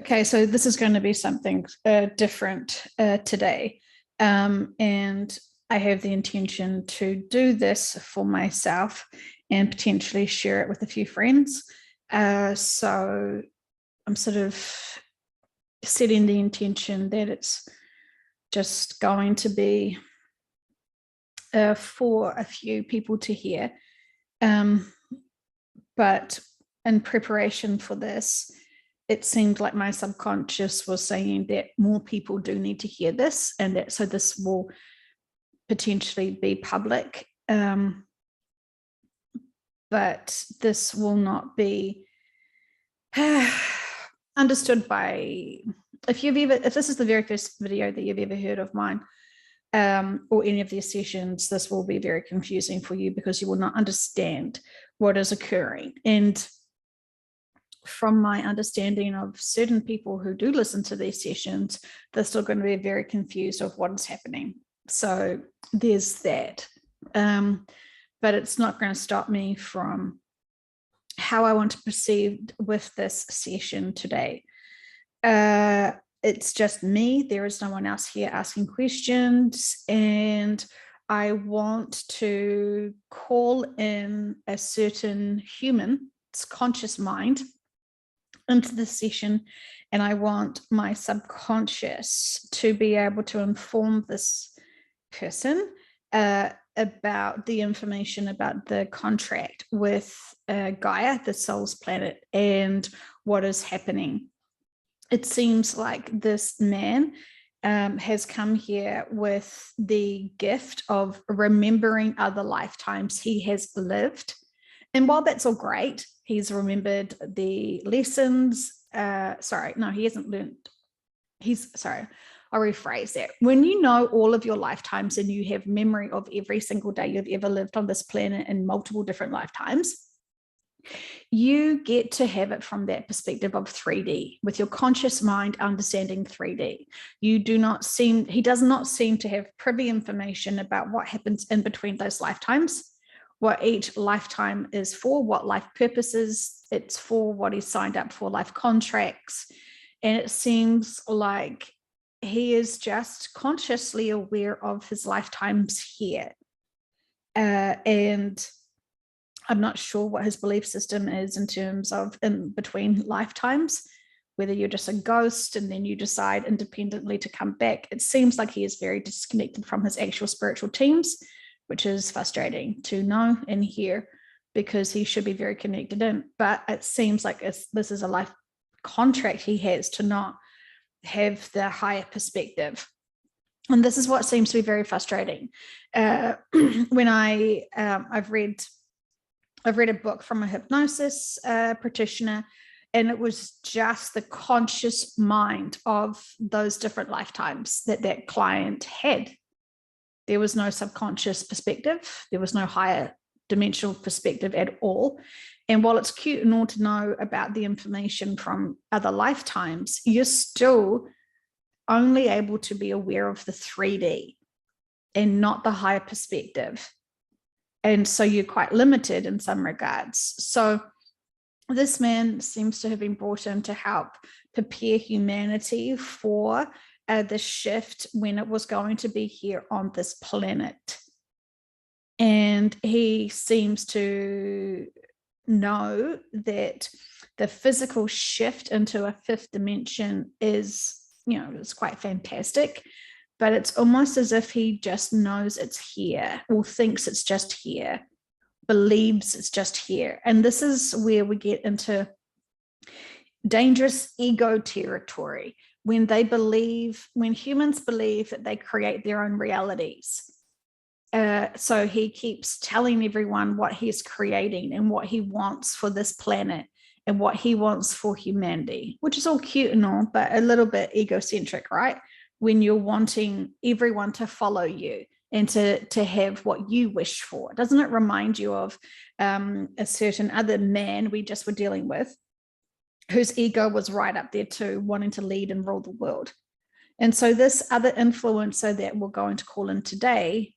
Okay, so this is going to be something different today. And I have the intention to do this for myself and potentially share it with a few friends. So I'm sort of setting the intention that it's just going to be for a few people to hear. But in preparation for this, it seemed like my subconscious was saying that more people do need to hear this, and that so this will potentially be public. But this will not be understood by, if this is the very first video that you've ever heard of mine, or any of these sessions, this will be very confusing for you because you will not understand what is occurring. And from my understanding of certain people who do listen to these sessions, they're still going to be very confused of what is happening. So there's that. But it's not going to stop me from how I want to proceed with this session today. It's just me. There is no one else here asking questions, and I want to call in a certain human's conscious mind into the session, and I want my subconscious to be able to inform this person about the information about the contract with Gaia, the soul's planet, and what is happening. It seems like this man has come here with the gift of remembering other lifetimes he has lived. And while that's all great, he's remembered the lessons. He hasn't learned. I'll rephrase that. When you know all of your lifetimes and you have memory of every single day you've ever lived on this planet in multiple different lifetimes, you get to have it from that perspective of 3D, with your conscious mind understanding 3D. He does not seem to have privy information about what happens in between those lifetimes, what each lifetime is for, what life purposes it's for, what he signed up for, life contracts. And it seems like he is just consciously aware of his lifetimes here. And I'm not sure what his belief system is in terms of in between lifetimes, whether you're just a ghost and then you decide independently to come back. It seems like he is very disconnected from his actual spiritual teams, which is frustrating to know and hear, because he should be very connected in. But it seems like this is a life contract he has to not have the higher perspective. And this is what seems to be very frustrating. When I've read a book from a hypnosis practitioner, and it was just the conscious mind of those different lifetimes that client had. There was no subconscious perspective. There was no higher dimensional perspective at all. And while it's cute and all to know about the information from other lifetimes, you're still only able to be aware of the 3D and not the higher perspective. And so you're quite limited in some regards. So this man seems to have been brought in to help prepare humanity for the shift when it was going to be here on this planet. And he seems to know that the physical shift into a fifth dimension is, it's quite fantastic. But it's almost as if he just knows it's here, or thinks it's just here, believes it's just here. And this is where we get into dangerous ego territory, when humans believe that they create their own realities. So he keeps telling everyone what he's creating and what he wants for this planet and what he wants for humanity, which is all cute and all, but a little bit egocentric, right? When you're wanting everyone to follow you and to have what you wish for. Doesn't it remind you of a certain other man we just were dealing with, whose ego was right up there too, wanting to lead and rule the world? And so this other influencer that we're going to call in today,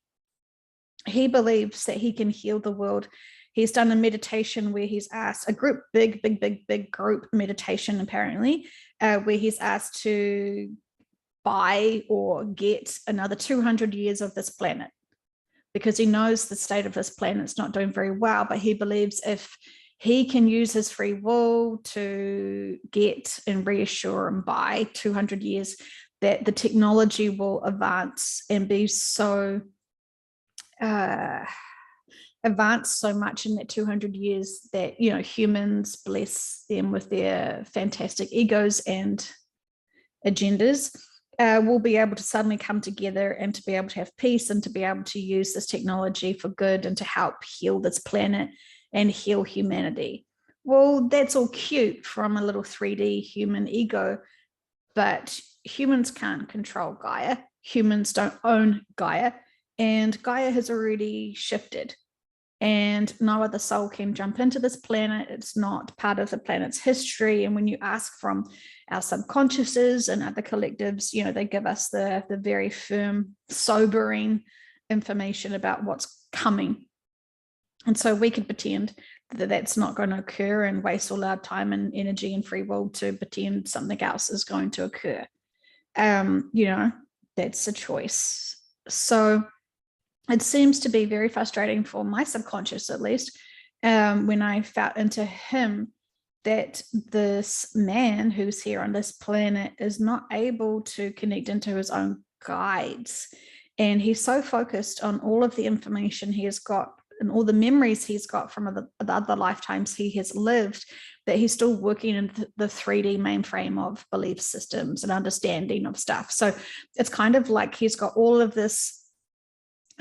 he believes that he can heal the world He's done a meditation where he's asked a group, big group meditation, apparently, where he's asked to buy or get another 200 years of this planet, because he knows the state of this planet's not doing very well, but he believes if he can use his free will to get and reassure and buy 200 years, that the technology will advance and be so advanced so much in that 200 years that, you know, humans, bless them with their fantastic egos and agendas, will be able to suddenly come together and to be able to have peace and to be able to use this technology for good and to help heal this planet and heal humanity. Well, that's all cute from a little 3D human ego, but humans can't control Gaia. Humans don't own Gaia, and Gaia has already shifted. And no other soul can jump into this planet. It's not part of the planet's history. And when you ask from our subconsciouses and other collectives, you know, they give us the very firm, sobering information about what's coming. And so we could pretend that that's not going to occur and waste all our time and energy and free will to pretend something else is going to occur. You know, that's a choice. So it seems to be very frustrating for my subconscious, at least, when I felt into him, that this man who's here on this planet is not able to connect into his own guides. And he's so focused on all of the information he has got and all the memories he's got from the other lifetimes he has lived, that he's still working in the 3D mainframe of belief systems and understanding of stuff. So it's kind of like he's got all of this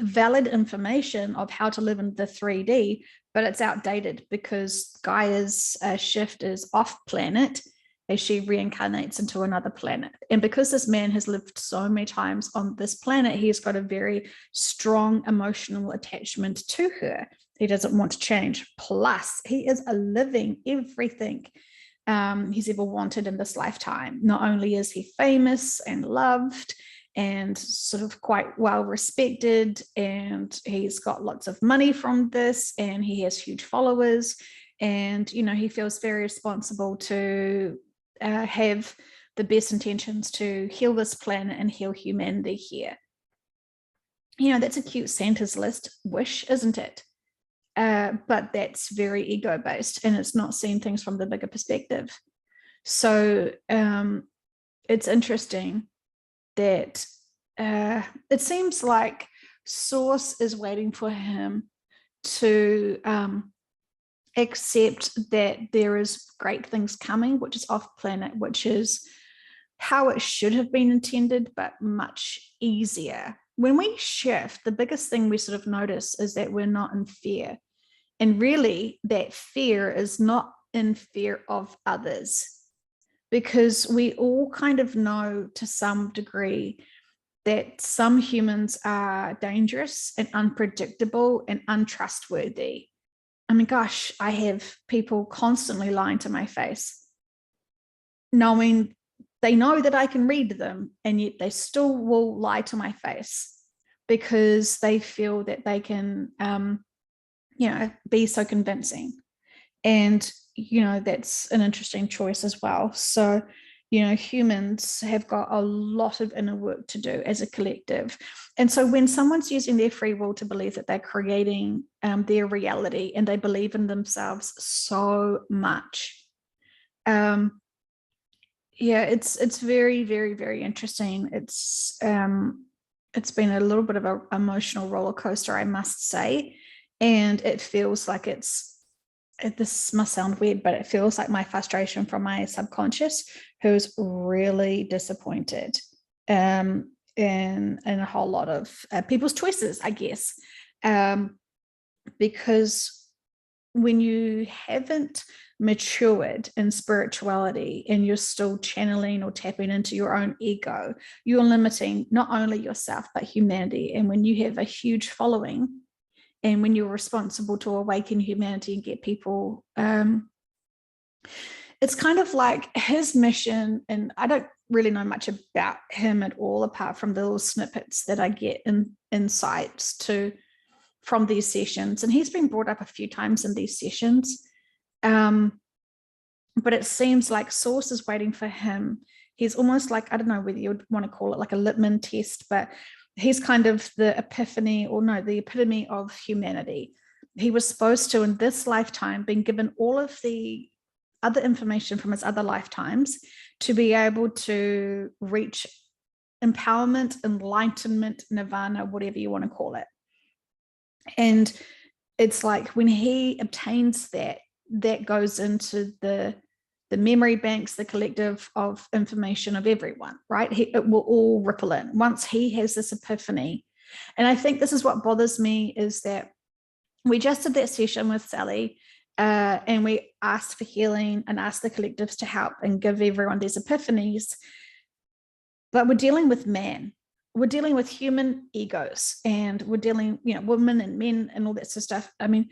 valid information of how to live in the 3D, but it's outdated because Gaia's shift is off planet as she reincarnates into another planet. And because this man has lived so many times on this planet, he's got a very strong emotional attachment to her. He doesn't want to change. Plus, he is a living everything he's ever wanted in this lifetime. Not only is he famous and loved and sort of quite well respected, and he's got lots of money from this, and he has huge followers, and, you know, he feels very responsible to have the best intentions to heal this planet and heal humanity here. You know, that's a cute Santa's list wish, isn't it? But that's very ego-based, and it's not seeing things from the bigger perspective. So it's interesting that it seems like Source is waiting for him to accept that there is great things coming, which is off planet, which is how it should have been intended, but much easier. When we shift, the biggest thing we sort of notice is that we're not in fear. And really, that fear is not in fear of others, because we all kind of know to some degree that some humans are dangerous and unpredictable and untrustworthy. I mean, gosh, I have people constantly lying to my face, knowing they know that I can read them, and yet they still will lie to my face because they feel that they can, you know, be so convincing. And, you know, that's an interesting choice as well. So, you know, humans have got a lot of inner work to do as a collective. And so when someone's using their free will to believe that they're creating their reality, and they believe in themselves so much, yeah, it's very, very, very interesting. It's been a little bit of an emotional roller coaster, I must say. And it feels like this must sound weird, but it feels like my frustration from my subconscious, who's really disappointed in a whole lot of people's choices, I guess. Because when you haven't matured in spirituality and you're still channeling or tapping into your own ego, you're limiting not only yourself, but humanity. And when you have a huge following, and when you're responsible to awaken humanity and get people, it's kind of like his mission. And I don't really know much about him at all, apart from the little snippets that I get in insights to from these sessions, and he's been brought up a few times in these sessions, but it seems like Source is waiting for him. He's almost like, I don't know whether you would want to call it like a litmus test, but he's kind of the epiphany, or no, the epitome of humanity. He was supposed to, in this lifetime, been given all of the other information from his other lifetimes to be able to reach empowerment, enlightenment, nirvana, whatever you want to call it. And it's like when he obtains that, that goes into the memory banks, the collective of information of everyone, right? It will all ripple in once he has this epiphany. And I think this is what bothers me, is that we just did that session with Sally, and we asked for healing and asked the collectives to help and give everyone these epiphanies. But we're dealing with man. We're dealing with human egos, and we're dealing, women and men and all that sort of stuff. I mean,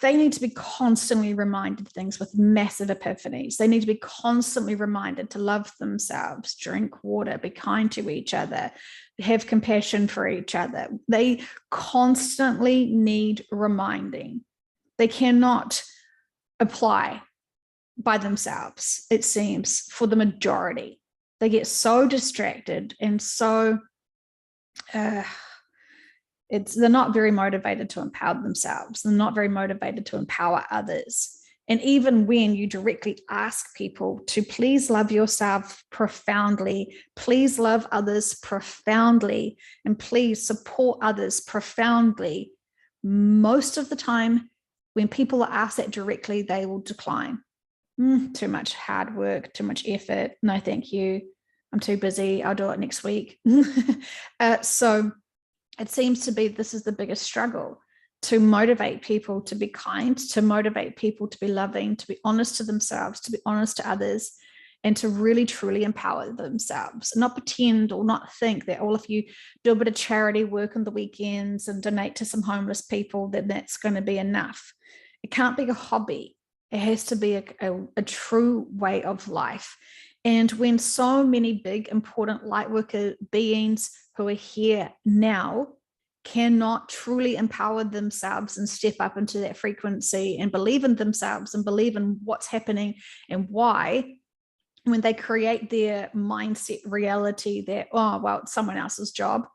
they need to be constantly reminded things with massive epiphanies. They need to be constantly reminded to love themselves, drink water, be kind to each other, have compassion for each other. They constantly need reminding. They cannot apply by themselves, it seems, for the majority. They get so distracted and so they're not very motivated to empower themselves. They're not very motivated to empower others. And even when you directly ask people to please love yourself profoundly, please love others profoundly, and please support others profoundly, most of the time when people are asked that directly, they will decline. Too much hard work, too much effort. No, thank you. I'm too busy. I'll do it next week. So it seems to be this is the biggest struggle, to motivate people to be kind, to motivate people to be loving, to be honest to themselves, to be honest to others, and to really truly empower themselves, not pretend or not think that all of you do a bit of charity work on the weekends and donate to some homeless people, that that's going to be enough. It can't be a hobby. It has to be a true way of life. And when so many big, important light worker beings who are here now cannot truly empower themselves and step up into that frequency and believe in themselves and believe in what's happening and why, when they create their mindset reality that, oh, well, it's someone else's job.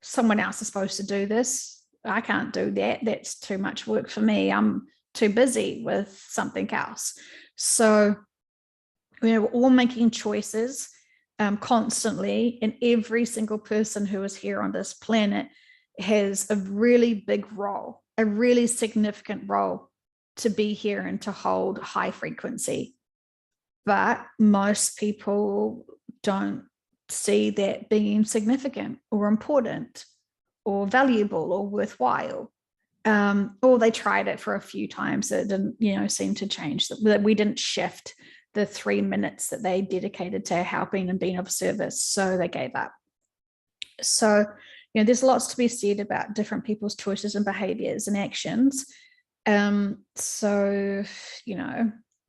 Someone else is supposed to do this. I can't do that. That's too much work for me. I'm too busy with something else. So, we're all making choices constantly, and every single person who is here on this planet has a really big role, a really significant role to be here and to hold high frequency. But most people don't see that being significant or important or valuable or worthwhile. Or they tried it for a few times. It didn't, seem to change, that we didn't shift the 3 minutes that they dedicated to helping and being of service. So they gave up. So, there's lots to be said about different people's choices and behaviors and actions. So,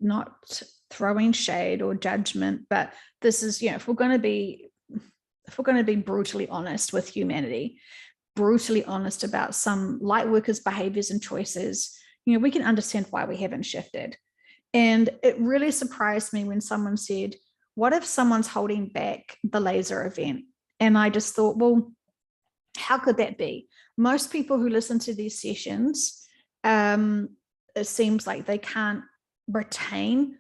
not throwing shade or judgment, but this is, if we're going to be brutally honest with humanity, brutally honest about some light workers' behaviors and choices, we can understand why we haven't shifted. And it really surprised me when someone said, what if someone's holding back the laser event? And I just thought, well, how could that be? Most people who listen to these sessions, it seems like they can't retain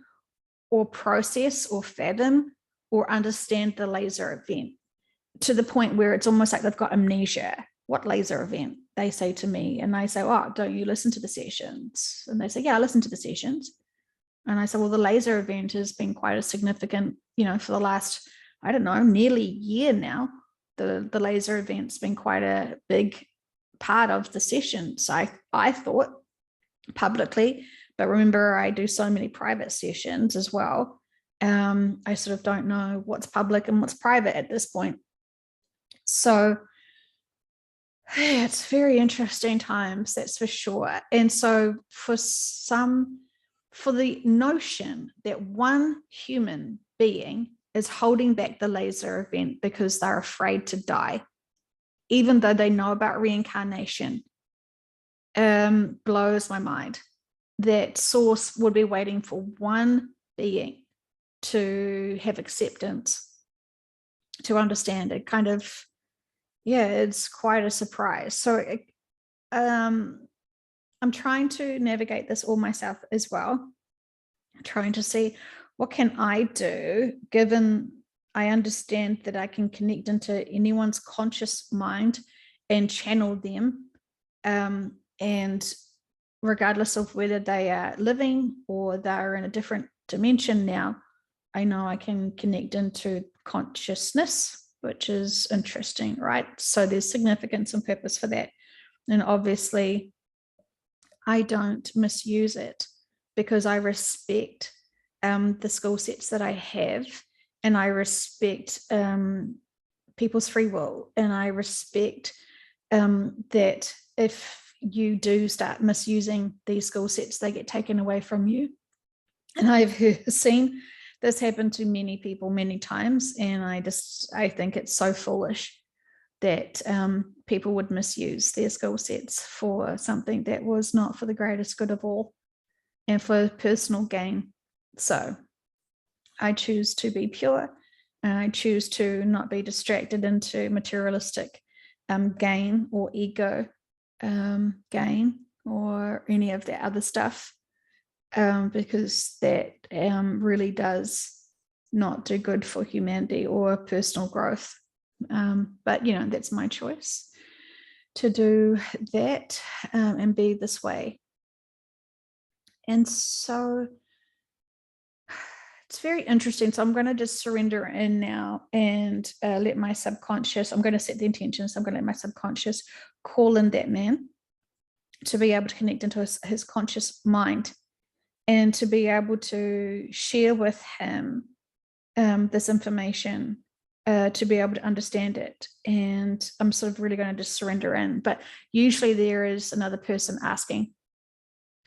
or process or fathom or understand the laser event, to the point where it's almost like they've got amnesia. What laser event? They say to me, and I say, oh, don't you listen to the sessions? And they say, yeah, I listen to the sessions. And I said, well, the laser event has been quite a significant, for the last, I don't know, nearly year now. The laser event's been quite a big part of the session. So I thought publicly, but remember, I do so many private sessions as well. I sort of don't know what's public and what's private at this point. So yeah, it's very interesting times, that's for sure. And so for the notion that one human being is holding back the laser event because they're afraid to die, even though they know about reincarnation, blows my mind. That source would be waiting for one being to have acceptance, to understand it. Kind of, yeah, it's quite a surprise. So I'm trying to navigate this all myself as well, trying to see what can I do, given I understand that I can connect into anyone's conscious mind and channel them, and regardless of whether they are living or they're in a different dimension now, I know I can connect into consciousness, which is interesting, right? So there's significance and purpose for that. And obviously, I don't misuse it because I respect the skill sets that I have, and I respect people's free will, and I respect that if you do start misusing these skill sets, they get taken away from you. And I've seen this happen to many people many times, and I think it's so foolish that people would misuse their skill sets for something that was not for the greatest good of all and for personal gain. So I choose to be pure, and I choose to not be distracted into materialistic gain or ego gain or any of the other stuff, because that really does not do good for humanity or personal growth. But, that's my choice to do that and be this way. And so it's very interesting. So I'm going to just surrender in now and let my subconscious, I'm going to set the intention. So I'm going to let my subconscious call in that man to be able to connect into his conscious mind and to be able to share with him this information, to be able to understand it. And I'm sort of really going to just surrender in. But usually there is another person asking.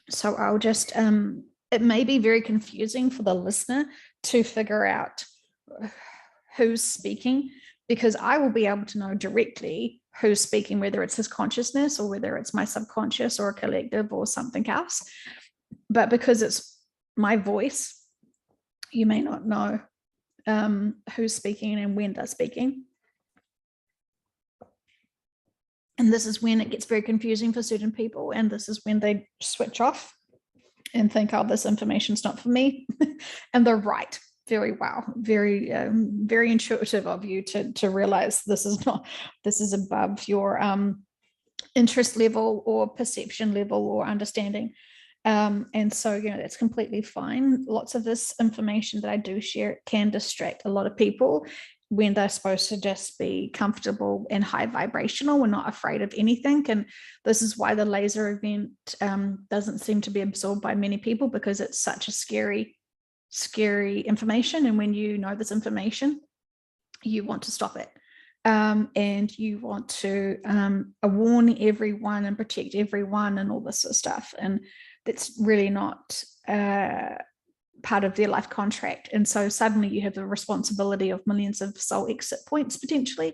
So I'll just, it may be very confusing for the listener to figure out who's speaking, because I will be able to know directly who's speaking, whether it's his consciousness or whether it's my subconscious or a collective or something else. But because it's my voice, you may not know who's speaking and when they're speaking. And this is when it gets very confusing for certain people. And this is when they switch off and think, oh, this information's not for me. And they're right. Very well, very, very intuitive of you to realize this is above your interest level or perception level or understanding. And so, that's completely fine. Lots of this information that I do share can distract a lot of people when they're supposed to just be comfortable and high vibrational. We're not afraid of anything. And this is why the laser event doesn't seem to be absorbed by many people, because it's such a scary information. And when you know this information, you want to stop it. And you want to warn everyone and protect everyone and all this sort of stuff. And that's really not part of their life contract. And so suddenly you have the responsibility of millions of soul exit points potentially.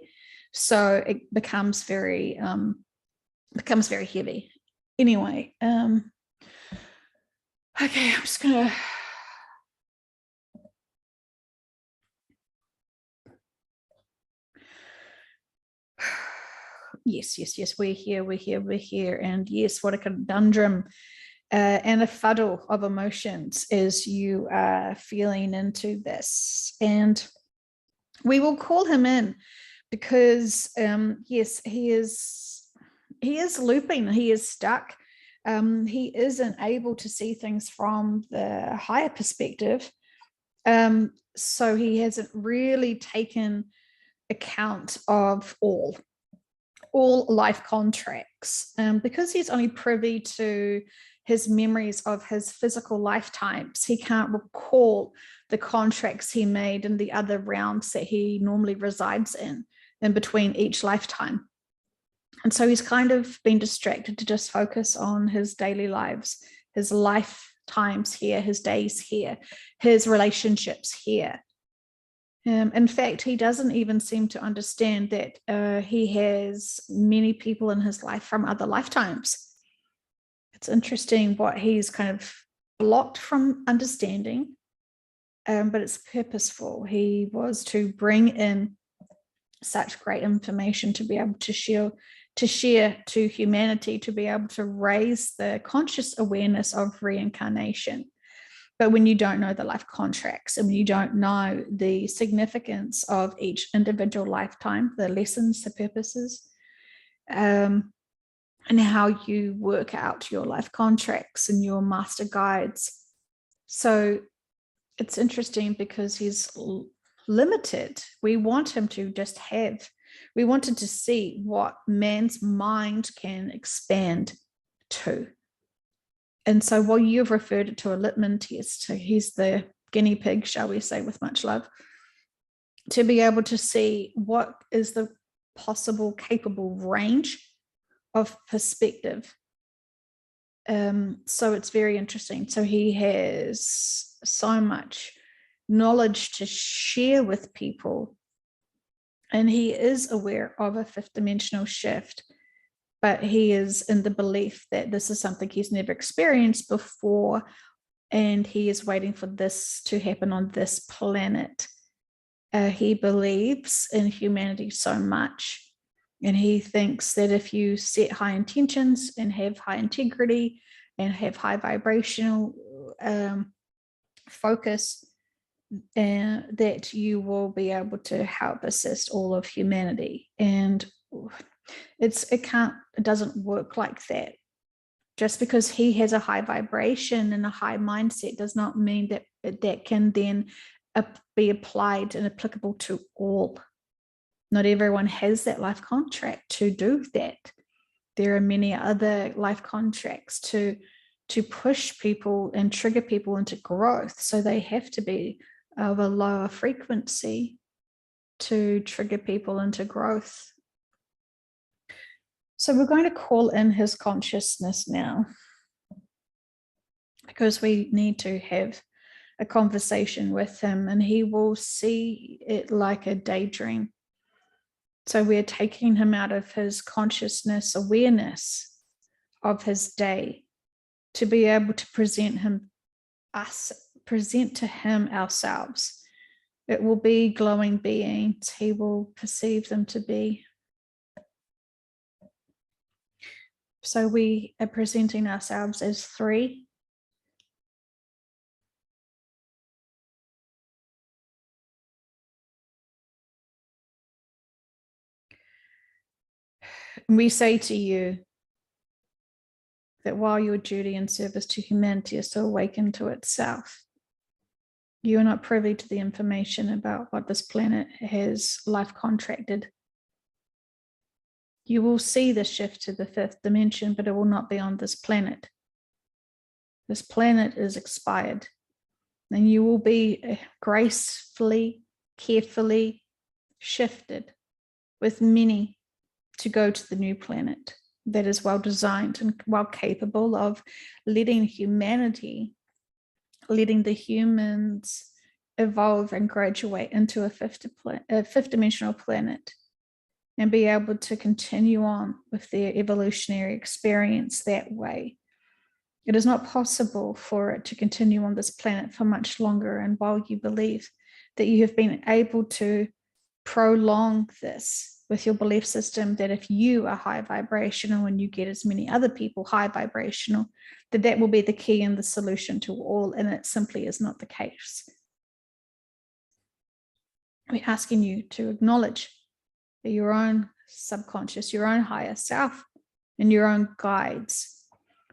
So it becomes very heavy. Anyway, okay, I'm just gonna yes, we're here. And yes, what a conundrum and a fuddle of emotions as you are feeling into this. And we will call him in because yes, he is looping, he is stuck. He isn't able to see things from the higher perspective. So he hasn't really taken account of all life contracts, because he's only privy to his memories of his physical lifetimes. He can't recall the contracts he made in the other realms that he normally resides in between each lifetime. And so he's kind of been distracted to just focus on his daily lives, his lifetimes here, his days here, his relationships here. In fact, he doesn't even seem to understand that he has many people in his life from other lifetimes. It's interesting what he's kind of blocked from understanding, but it's purposeful. He was to bring in such great information to be able to share to humanity, to be able to raise the conscious awareness of reincarnation. But when you don't know the life contracts, and when you don't know the significance of each individual lifetime, the lessons, the purposes, and how you work out your life contracts and your master guides. So it's interesting because he's limited. We want him to just have, we wanted to see what man's mind can expand to. And so while you've referred it to a Littman test, he's the guinea pig, shall we say, with much love, to be able to see what is the possible capable range of perspective. So it's very interesting. So he has so much knowledge to share with people, and he is aware of a fifth dimensional shift, but he is in the belief that this is something he's never experienced before, and he is waiting for this to happen on this planet. He believes in humanity so much, and he thinks that if you set high intentions and have high integrity and have high vibrational focus, that you will be able to help assist all of humanity. And it doesn't work like that. Just because he has a high vibration and a high mindset does not mean that that can then be applied and applicable to all. Not everyone has that life contract to do that. There are many other life contracts to push people and trigger people into growth. So they have to be of a lower frequency to trigger people into growth. So we're going to call in his consciousness now, because we need to have a conversation with him, and he will see it like a daydream. So we're taking him out of his consciousness awareness of his day to be able to present to him ourselves. It will be glowing beings. He will perceive them to be. So we are presenting ourselves as three. And we say to you that while your duty and service to humanity is to awaken to itself, you are not privy to the information about what this planet has life contracted. You will see the shift to the fifth dimension, but it will not be on this planet. This planet is expired, and you will be gracefully, carefully shifted with many to go to the new planet that is well designed and well capable of letting humanity, letting the humans evolve and graduate into a fifth dimensional planet and be able to continue on with their evolutionary experience that way. It is not possible for it to continue on this planet for much longer. And while you believe that you have been able to prolong this with your belief system, that if you are high vibrational and you get as many other people high vibrational, that will be the key and the solution to all, and it simply is not the case. We're asking you to acknowledge that your own subconscious, your own higher self, and your own guides,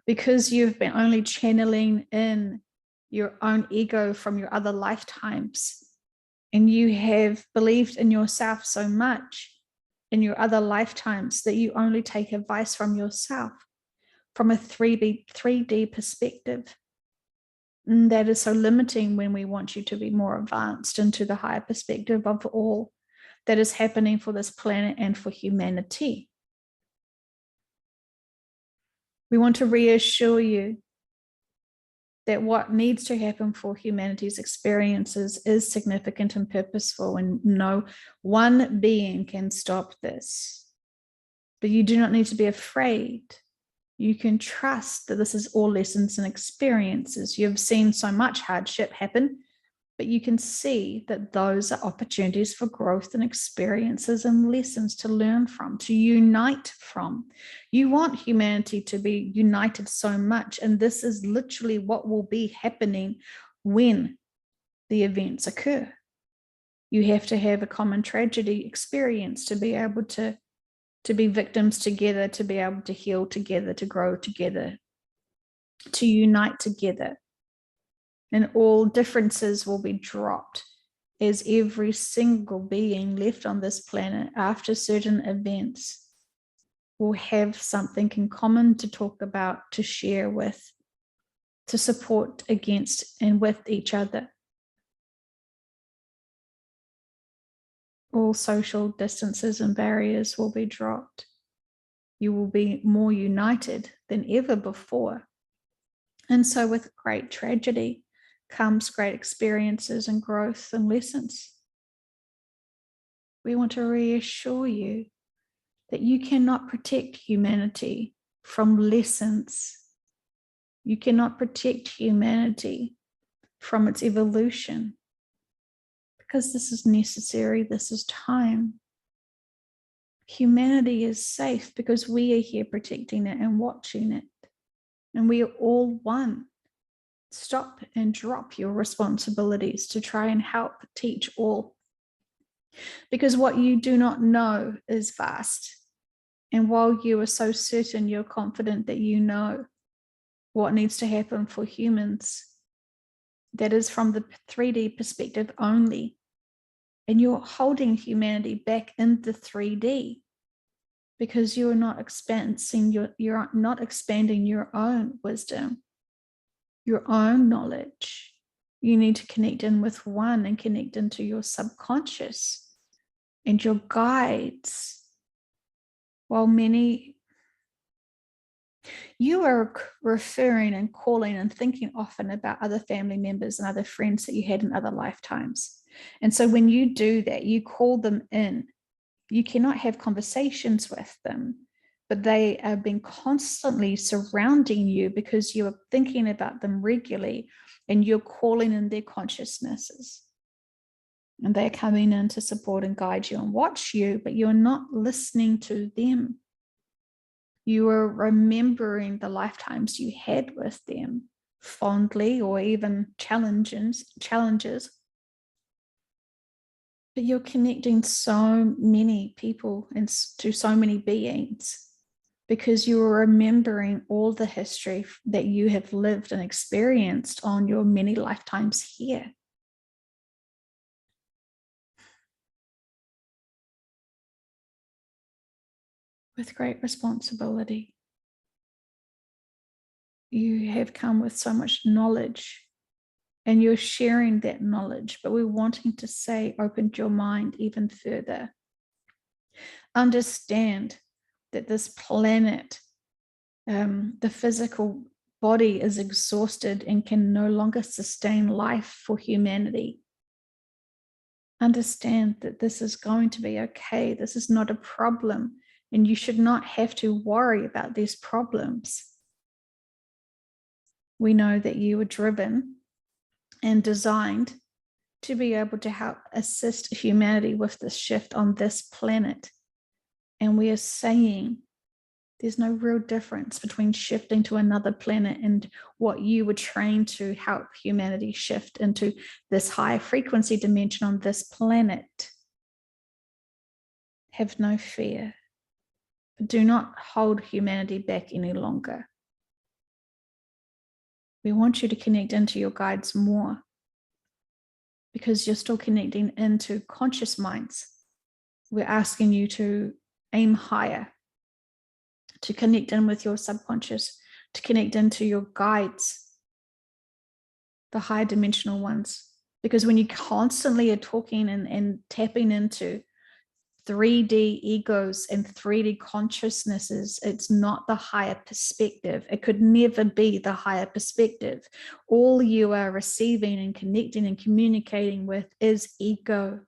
because you've been only channeling in your own ego from your other lifetimes, and you have believed in yourself so much in your other lifetimes that you only take advice from yourself from a 3D perspective. And that is so limiting when we want you to be more advanced into the higher perspective of all that is happening for this planet and for humanity. We want to reassure you that what needs to happen for humanity's experiences is significant and purposeful, and no one being can stop this. But you do not need to be afraid. You can trust that this is all lessons and experiences. You've seen so much hardship happen, but you can see that those are opportunities for growth and experiences and lessons to learn from, to unite from. You want humanity to be united so much, and this is literally what will be happening when the events occur. You have to have a common tragedy experience to be able to be victims together, to be able to heal together, to grow together, to unite together. And all differences will be dropped as every single being left on this planet after certain events will have something in common to talk about, to share with, to support against and with each other. All social distances and barriers will be dropped. You will be more united than ever before. And so with great tragedy comes great experiences and growth and lessons. We want to reassure you that you cannot protect humanity from lessons. You cannot protect humanity from its evolution, because this is necessary, this is time. Humanity is safe because we are here protecting it and watching it. And we are all one. Stop and drop your responsibilities to try and help teach all. Because what you do not know is vast. And while you are so certain, you're confident that you know what needs to happen for humans, that is from the 3D perspective only. And you're holding humanity back into 3D because you're not expanding your own wisdom, your own knowledge. You need to connect in with one and connect into your subconscious and your guides. While you are referring and calling and thinking often about other family members and other friends that you had in other lifetimes. And so when you do that, you call them in. You cannot have conversations with them, but they are being constantly surrounding you because you are thinking about them regularly and you're calling in their consciousnesses. And they're coming in to support and guide you and watch you, but you're not listening to them. You are remembering the lifetimes you had with them fondly or even challenges. But you're connecting so many people and to so many beings because you are remembering all the history that you have lived and experienced on your many lifetimes here. With great responsibility. You have come with so much knowledge and you're sharing that knowledge, but we're wanting to say, open your mind even further. Understand that this planet, the physical body is exhausted and can no longer sustain life for humanity. Understand that this is going to be okay. This is not a problem, and you should not have to worry about these problems. We know that you were driven and designed to be able to help assist humanity with this shift on this planet. And we are saying there's no real difference between shifting to another planet and what you were trained to help humanity shift into this high frequency dimension on this planet. Have no fear. Do not hold humanity back any longer. We want you to connect into your guides more because you're still connecting into conscious minds. We're asking you to aim higher, to connect in with your subconscious, to connect into your guides, the higher dimensional ones. Because when you constantly are talking and tapping into 3D egos and 3D consciousnesses, it's not the higher perspective. It could never be the higher perspective. All you are receiving and connecting and communicating with is ego.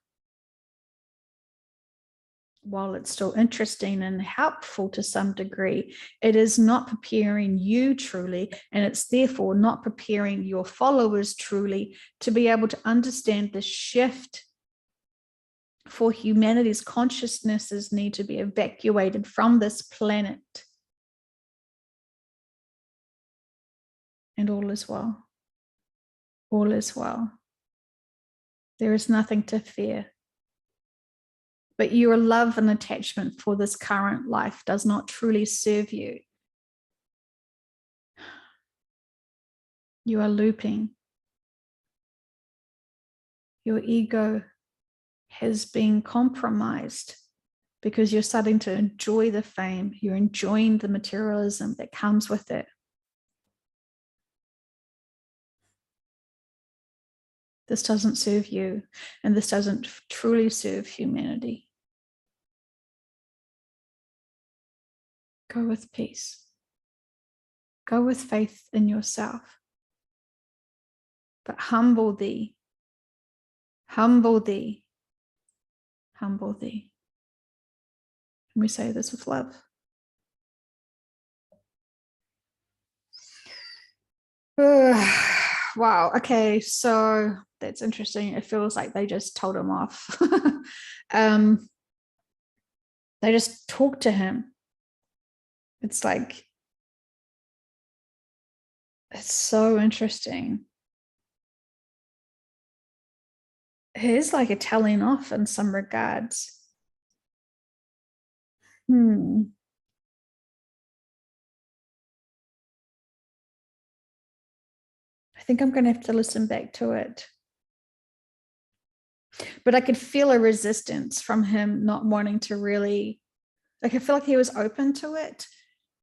while it's still interesting and helpful to some degree, it is not preparing you truly, and it's therefore not preparing your followers truly to be able to understand the shift. For humanity's consciousnesses need to be evacuated from this planet. And all is well. All is well. There is nothing to fear. But your love and attachment for this current life does not truly serve you. You are looping. Your ego has been compromised because you're starting to enjoy the fame. You're enjoying the materialism that comes with it. This doesn't serve you, and this doesn't truly serve humanity. Go with peace. Go with faith in yourself. But humble thee. Humble thee. Humble thee. And we say this with love. Wow. Okay. So that's interesting. It feels like they just told him off. They just talked to him. It's like, it's so interesting. It is like a telling off in some regards. I think I'm going to have to listen back to it. But I could feel a resistance from him not wanting to really, like, I feel like he was open to it,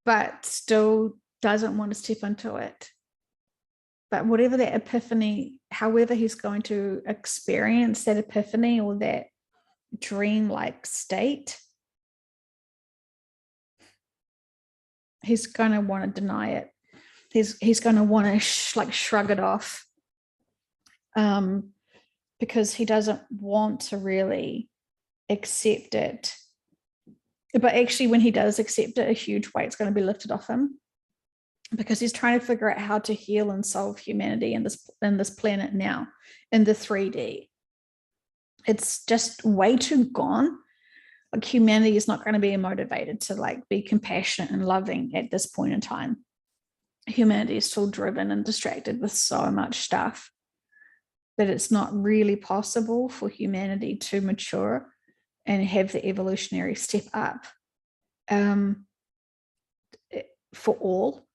but still doesn't want to step into it. But whatever that epiphany, however he's going to experience that epiphany or that dream-like state, he's going to want to deny it. He's going to want to shrug it off, because he doesn't want to really accept it. But actually, when he does accept it, a huge weight's going to be lifted off him, because he's trying to figure out how to heal and solve humanity in this planet now, in the 3D. It's just way too gone. Like, humanity is not going to be motivated to like be compassionate and loving at this point in time. Humanity is still driven and distracted with so much stuff that it's not really possible for humanity to mature and have the evolutionary step up for all.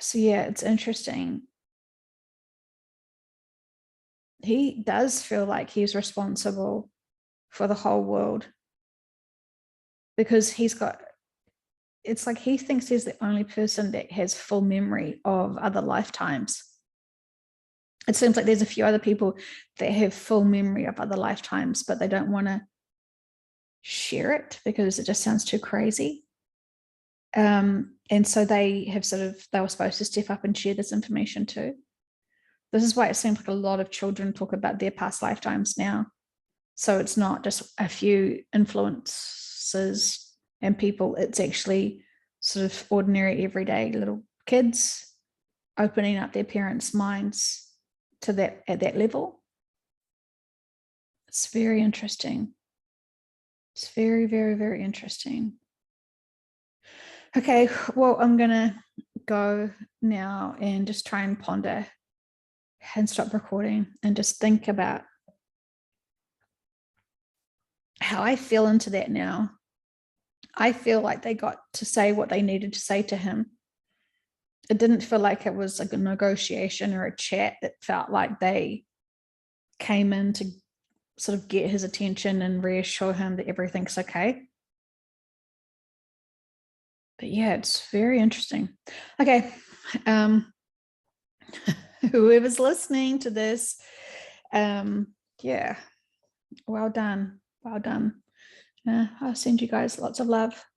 So yeah, it's interesting. He does feel like he's responsible for the whole world, because it's like he thinks he's the only person that has full memory of other lifetimes. It seems like there's a few other people that have full memory of other lifetimes, but they don't want to share it because it just sounds too crazy. And so they were supposed to step up and share this information too. This is why it seems like a lot of children talk about their past lifetimes now. So it's not just a few influencers and people, it's actually sort of ordinary, everyday little kids opening up their parents' minds to that at that level. It's very interesting. It's very, very, very interesting. Okay, well, I'm gonna go now and just try and ponder and stop recording and just think about how I feel into that now. I feel like they got to say what they needed to say to him. It didn't feel like it was like a negotiation or a chat. It felt like they came in to sort of get his attention and reassure him that everything's okay. But yeah, it's very interesting. Okay. Whoever's listening to this, yeah, well done. Well done. I'll send you guys lots of love.